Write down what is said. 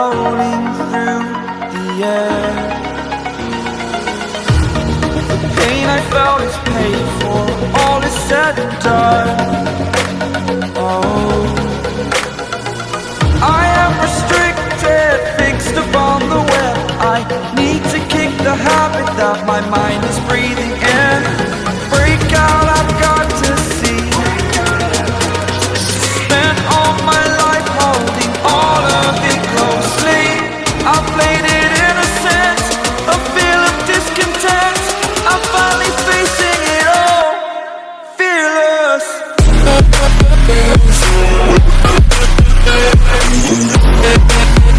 floating through the air. The pain I felt is paid for, all is said and done. Oh, I